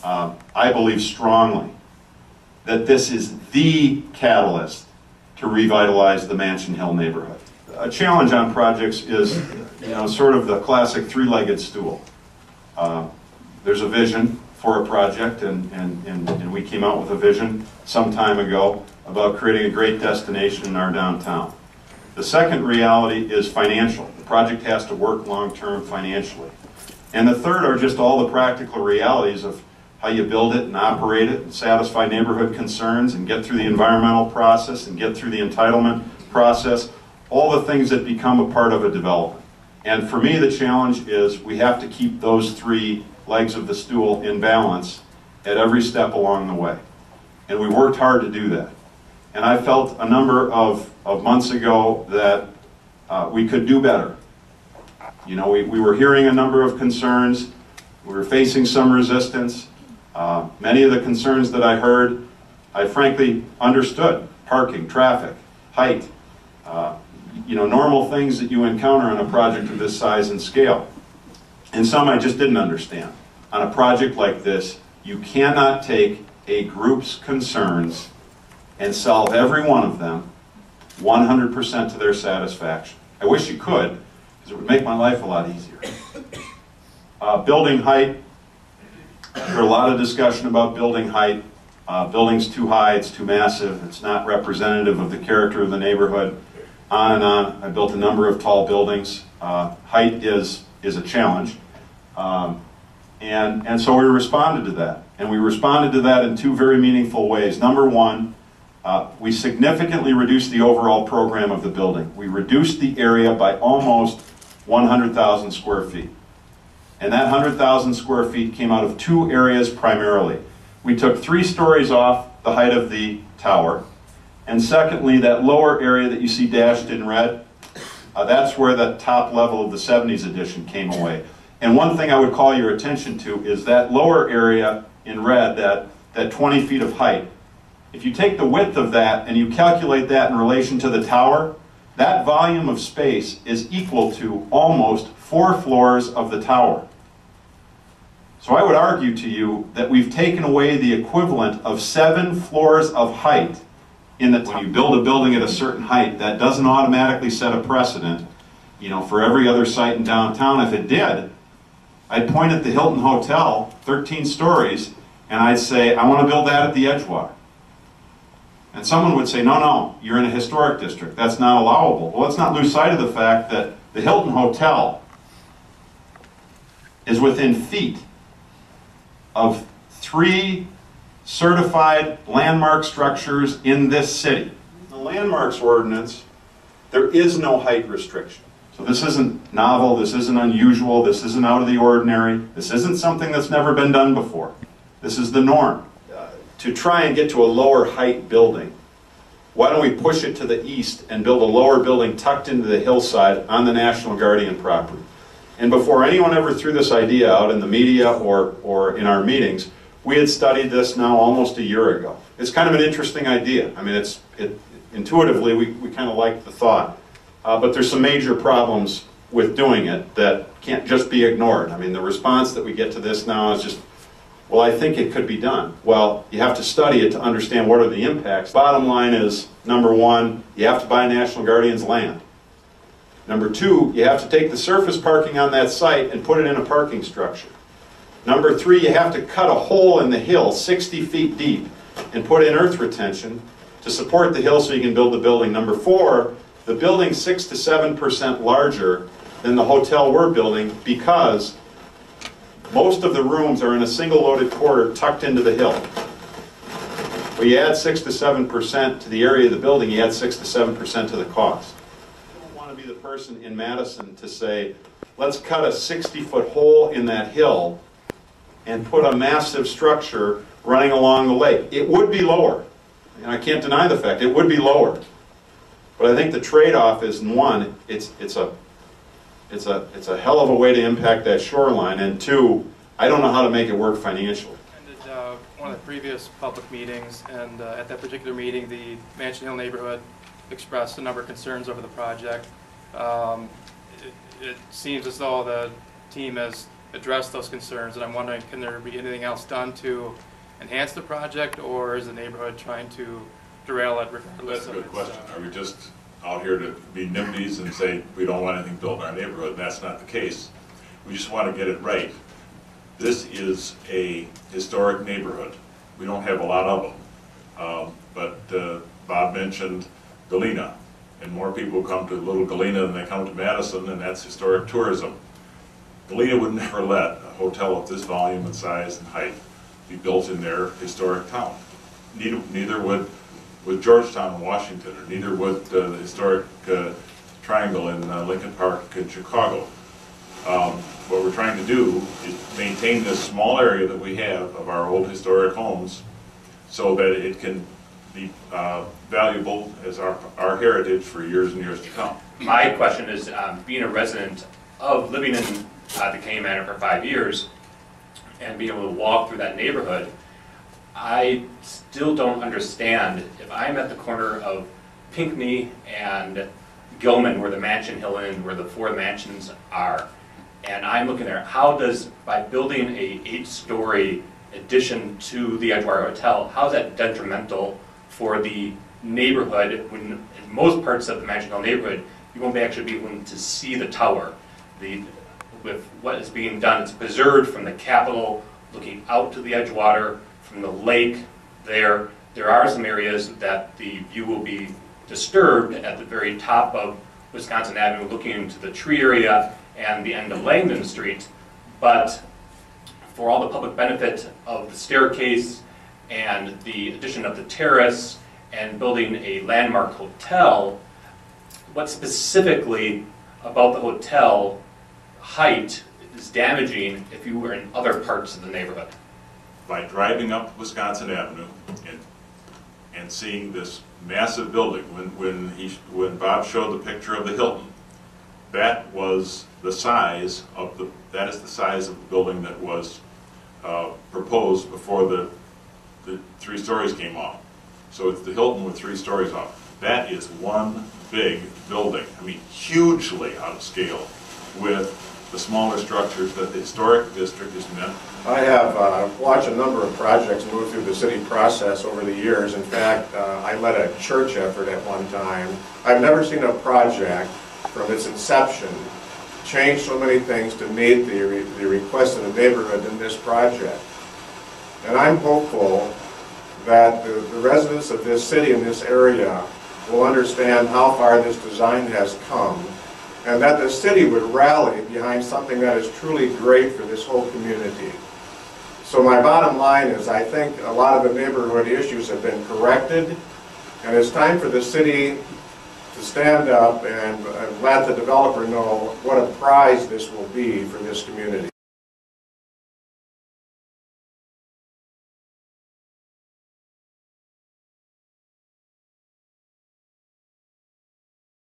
I believe strongly that this is the catalyst to revitalize the Mansion Hill neighborhood. A challenge on projects is, sort of the classic three-legged stool. There's a vision for a project, and we came out with a vision some time ago about creating a great destination in our downtown. The second reality is financial. The project has to work long-term financially. And the third are just all the practical realities of how you build it and operate it and satisfy neighborhood concerns and get through the environmental process and get through the entitlement process, all the things that become a part of a development. And for me, the challenge is we have to keep those three legs of the stool in balance at every step along the way. And we worked hard to do that. And I felt a number of months ago that we could do better. We were hearing a number of concerns. We were facing some resistance. Many of the concerns that I heard, I frankly understood. Parking, traffic, height, normal things that you encounter on a project of this size and scale. And some I just didn't understand. On a project like this, you cannot take a group's concerns and solve every one of them 100% to their satisfaction. I wish you could, because it would make my life a lot easier. Building height. There's a lot of discussion about building height. Building's too high, it's too massive, it's not representative of the character of the neighborhood. On and on. I built a number of tall buildings. Height is a challenge. And so we responded to that. And we responded to that in two very meaningful ways. Number one, we significantly reduced the overall program of the building. We reduced the area by almost 100,000 square feet. And that 100,000 square feet came out of two areas primarily. We took 3 stories off the height of the tower. And secondly, that lower area that you see dashed in red, that's where the top level of the 70s edition came away. And one thing I would call your attention to is that lower area in red, that 20 feet of height. If you take the width of that and you calculate that in relation to the tower, that volume of space is equal to almost 4 floors of the tower. So I would argue to you that we've taken away the equivalent of 7 floors of height in the tower. When you build a building at a certain height, that doesn't automatically set a precedent, for every other site in downtown. If it did, I'd point at the Hilton Hotel, 13 stories, and I'd say, I want to build that at the Edgewater. And someone would say, no, you're in a historic district. That's not allowable. Well, let's not lose sight of the fact that the Hilton Hotel is within feet of 3 certified landmark structures in this city. The landmarks ordinance, there is no height restriction. So this isn't novel, this isn't unusual, this isn't out of the ordinary, this isn't something that's never been done before. This is the norm. To try and get to a lower height building, why don't we push it to the east and build a lower building tucked into the hillside on the National Guardian property? And before anyone ever threw this idea out in the media or in our meetings, we had studied this now almost a year ago. It's kind of an interesting idea. I mean, intuitively, we kind of like the thought. But there's some major problems with doing it that can't just be ignored. I mean, the response that we get to this now is just, well, I think it could be done. Well, you have to study it to understand what are the impacts. Bottom line is, number one, you have to buy National Guardian's land. Number two, you have to take the surface parking on that site and put it in a parking structure. Number three, you have to cut a hole in the hill 60 feet deep and put in earth retention to support the hill so you can build the building. Number four, the building's 6 to 7% larger than the hotel we're building because most of the rooms are in a single loaded quarter tucked into the hill. Well, you add 6 to 7% to the area of the building, you add 6 to 7% to the cost. You don't want to be the person in Madison to say, let's cut a 60-foot hole in that hill and put a massive structure running along the lake. It would be lower. And I can't deny the fact, it would be lower. But I think the trade-off is, one, it's a hell of a way to impact that shoreline, and two, I don't know how to make it work financially. At one of the previous public meetings, and at that particular meeting, the Mansion Hill neighborhood expressed a number of concerns over the project. It seems as though the team has address those concerns, and I'm wondering, can there be anything else done to enhance the project, or is the neighborhood trying to derail it regardless? That's a good question. Are we just out here to be NIMBYs and say we don't want anything built in our neighborhood? That's not the case. We just want to get it right. This is a historic neighborhood. We don't have a lot of them. But Bob mentioned Galena, and more people come to Little Galena than they come to Madison, and that's historic tourism. Galena would never let a hotel of this volume and size and height be built in their historic town. Neither would Georgetown in Washington, or neither would the historic Triangle in Lincoln Park in Chicago. What we're trying to do is maintain this small area that we have of our old historic homes so that it can be valuable as our heritage for years and years to come. My question is, being a resident of living in the Kenny Manor for 5 years and being able to walk through that neighborhood, I still don't understand if I'm at the corner of Pinckney and Gilman, where the Mansion Hill Inn, where the 4 mansions are, and I'm looking there, how does, by building a 8-story addition to the Edgewater Hotel, how is that detrimental for the neighborhood when in most parts of the Mansion Hill neighborhood, you won't actually be able to see the tower. With what is being done, it's preserved from the Capitol, looking out to the Edgewater, from the lake there. There are some areas that the view will be disturbed at the very top of Wisconsin Avenue, looking into the tree area and the end of Langdon Street. But for all the public benefit of the staircase and the addition of the terrace and building a landmark hotel, what specifically about the hotel height is damaging if you were in other parts of the neighborhood? By driving up Wisconsin Avenue and seeing this massive building, when Bob showed the picture of the Hilton, that was the size of that is the size of the building that was proposed before the 3 stories came off. So it's the Hilton with 3 stories off. That is one big building. I mean, hugely out of scale with the smaller structures that the historic district is meant. I have watched a number of projects move through the city process over the years. In fact, I led a church effort at one time. I've never seen a project from its inception change so many things to meet the request of the neighborhood in this project. And I'm hopeful that the residents of this city and this area will understand how far this design has come, and that the city would rally behind something that is truly great for this whole community. So my bottom line is, I think a lot of the neighborhood issues have been corrected, and it's time for the city to stand up and let the developer know what a prize this will be for this community.